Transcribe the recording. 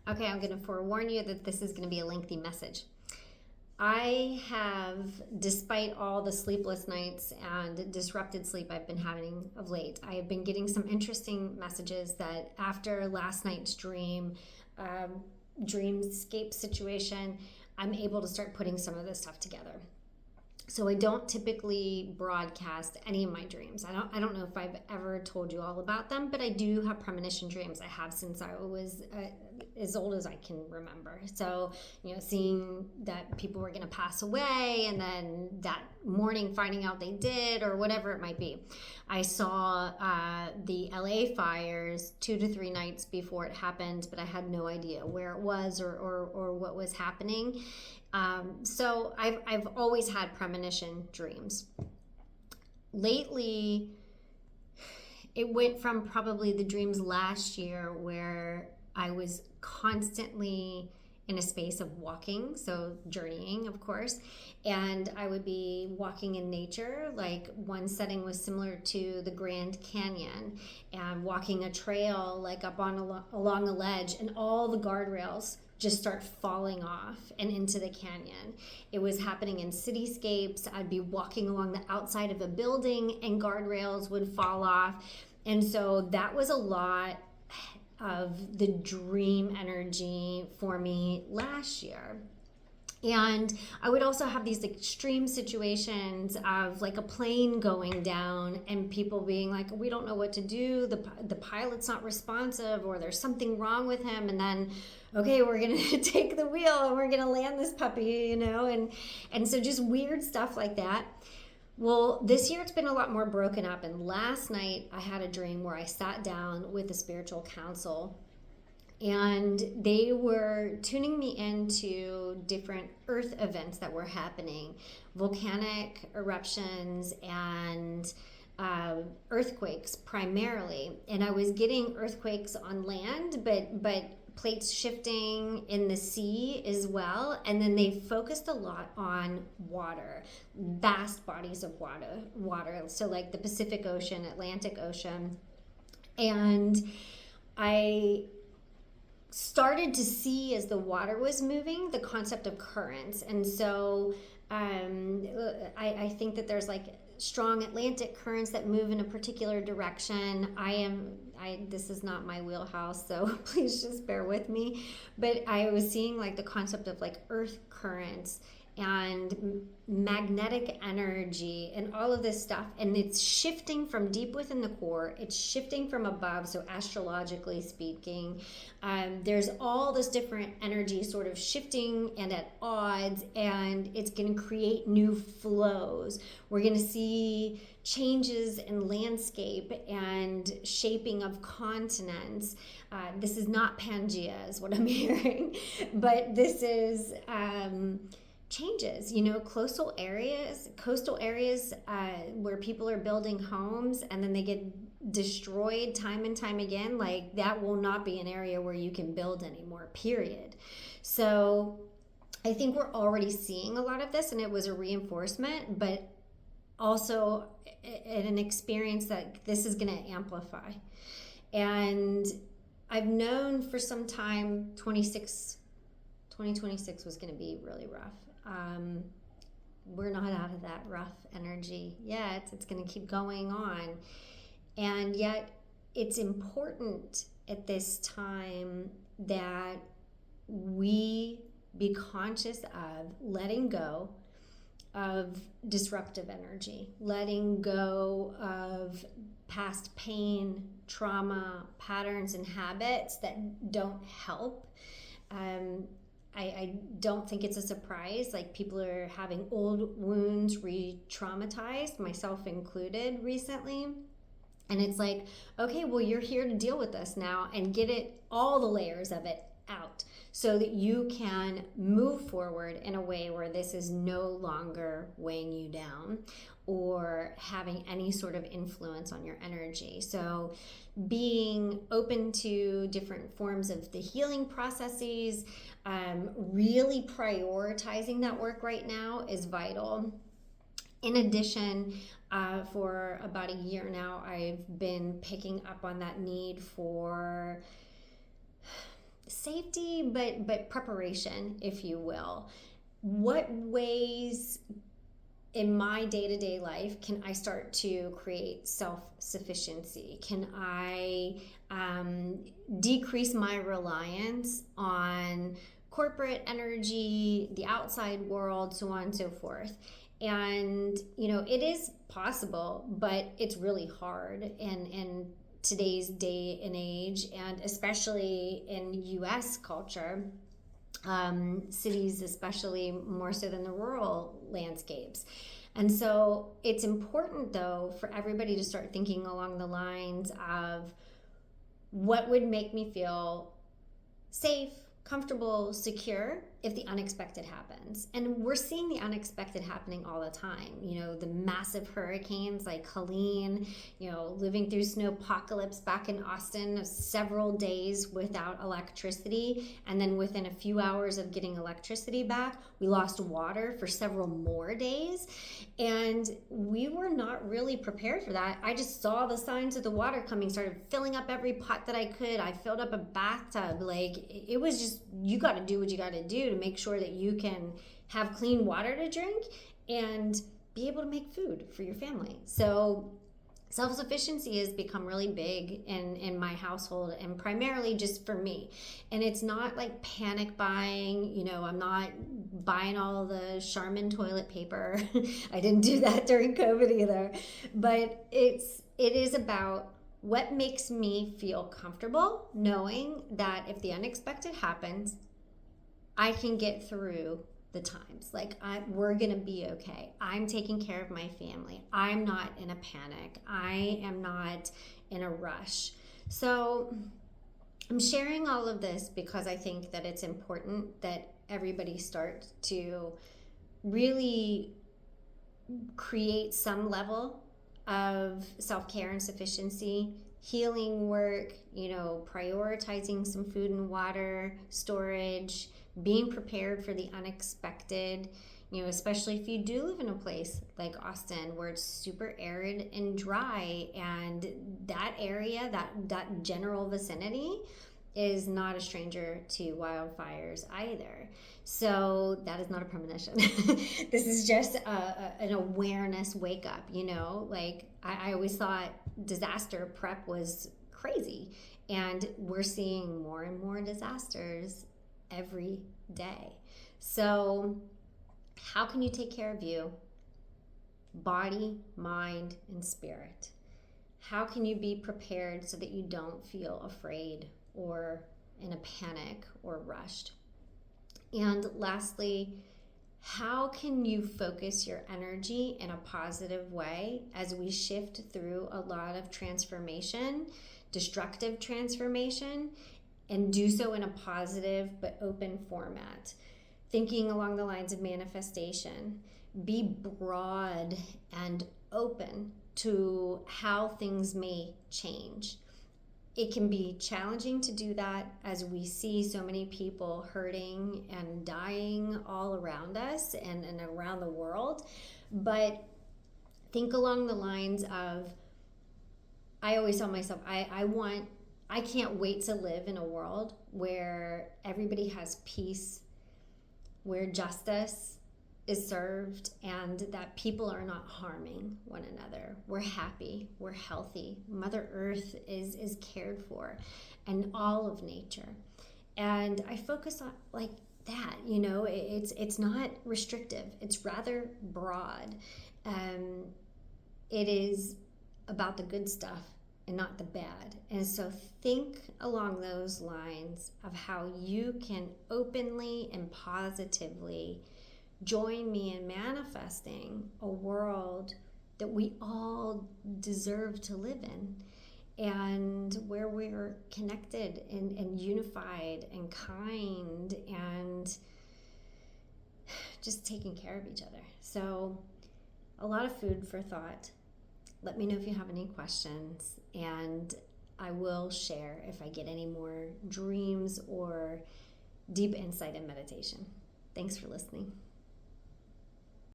Okay, I'm going to forewarn you that this is going to be a lengthy message. I have, despite all the sleepless nights and disrupted sleep I've been having of late, I have been getting some interesting messages that after last night's dreamscape situation, I'm able to start putting some of this stuff together. So I don't typically broadcast any of my dreams. I don't know if I've ever told you all about them, but I do have premonition dreams. I have since I was as old as I can remember. So, seeing that people were going to pass away and then that morning finding out they did or whatever it might be. I saw the LA fires 2 to 3 nights before it happened, but I had no idea where it was or what was happening. So I've always had premonition dreams. Lately, it went from probably the dreams last year where I was constantly in a space of walking, so journeying, of course, and I would be walking in nature. Like one setting was similar to the Grand Canyon, and walking a trail like up on along a ledge, and all the guardrails just start falling off and into the canyon. It was happening in cityscapes. I'd be walking along the outside of a building and guardrails would fall off. And so that was a lot of the dream energy for me last year. And I would also have these extreme situations of like a plane going down and people being like, we don't know what to do. The pilot's not responsive, or there's something wrong with him. And then, okay, we're going to take the wheel and we're going to land this puppy, and so just weird stuff like that. Well, this year it's been a lot more broken up. And last night I had a dream where I sat down with a spiritual council, and they were tuning me into different earth events that were happening, volcanic eruptions and earthquakes primarily. And I was getting earthquakes on land, but plates shifting in the sea as well. And then they focused a lot on water, vast bodies of water. So like the Pacific Ocean, Atlantic Ocean. And I started to see, as the water was moving, the concept of currents. And so I think that there's like strong Atlantic currents that move in a particular direction. This is not my wheelhouse, so please just bear with me. But I was seeing like the concept of like earth currents and magnetic energy and all of this stuff, and it's shifting from deep within the core, it's shifting from above, so astrologically speaking, there's all this different energy sort of shifting and at odds, and it's going to create new flows. We're going to see changes in landscape and shaping of continents. This is not Pangea is what I'm hearing, but this is changes, coastal areas where people are building homes and then they get destroyed time and time again. Like that will not be an area where you can build anymore, period. So I think we're already seeing a lot of this, and it was a reinforcement, but also an experience that this is going to amplify. And I've known for some time 2026 was going to be really rough. We're not out of that rough energy yet. It's going to keep going on. And yet it's important at this time that we be conscious of letting go of disruptive energy, letting go of past pain, trauma, patterns, and habits that don't help. I don't think it's a surprise. Like people are having old wounds re-traumatized, myself included, recently. And it's like, okay, well, you're here to deal with this now and get it, all the layers of it out so that you can move forward in a way where this is no longer weighing you down or having any sort of influence on your energy. So being open to different forms of the healing processes, really prioritizing that work right now is vital. In addition, for about a year now, I've been picking up on that need for safety, but preparation, if you will. What ways in my day-to-day life can I start to create self-sufficiency? Can I decrease my reliance on corporate energy, the outside world, so on and so forth? And it is possible, but it's really hard in today's day and age, and especially in US culture, cities especially more so than the rural landscapes. And so it's important, though, for everybody to start thinking along the lines of what would make me feel safe, comfortable, secure if the unexpected happens. And we're seeing the unexpected happening all the time. The massive hurricanes like Helene, living through snowpocalypse back in Austin of several days without electricity. And then within a few hours of getting electricity back, we lost water for several more days. And we were not really prepared for that. I just saw the signs of the water coming, started filling up every pot that I could. I filled up a bathtub. It was just, you got to do what you got to do to make sure that you can have clean water to drink and be able to make food for your family. So self-sufficiency has become really big in my household, and primarily just for me. And it's not like panic buying. I'm not buying all the Charmin toilet paper. I didn't do that during COVID either. But it is about what makes me feel comfortable knowing that if the unexpected happens, I can get through the times. We're gonna be okay. I'm taking care of my family. I'm not in a panic. I am not in a rush. So I'm sharing all of this because I think that it's important that everybody start to really create some level of self-care and sufficiency, healing work, prioritizing some food and water, storage, being prepared for the unexpected, especially if you do live in a place like Austin where it's super arid and dry, and that area, that general vicinity is not a stranger to wildfires either. So that is not a premonition. This is just an awareness wake up, I always thought disaster prep was crazy, and we're seeing more and more disasters every day. So how can you take care of you? Body, mind, and spirit. How can you be prepared so that you don't feel afraid or in a panic or rushed? And lastly, how can you focus your energy in a positive way as we shift through a lot of transformation, destructive transformation, and do so in a positive but open format? Thinking along the lines of manifestation, be broad and open to how things may change. It can be challenging to do that as we see so many people hurting and dying all around us and around the world. But think along the lines of, I always tell myself, I can't wait to live in a world where everybody has peace, where justice is served, and that people are not harming one another. We're happy, we're healthy, Mother Earth is cared for, and all of nature. And I focus on that, it's not restrictive, it's rather broad. It is about the good stuff and not the bad. And so think along those lines of how you can openly and positively join me in manifesting a world that we all deserve to live in, and where we're connected and unified and kind and just taking care of each other. So a lot of food for thought. Let me know if you have any questions, and I will share if I get any more dreams or deep insight in meditation. Thanks for listening.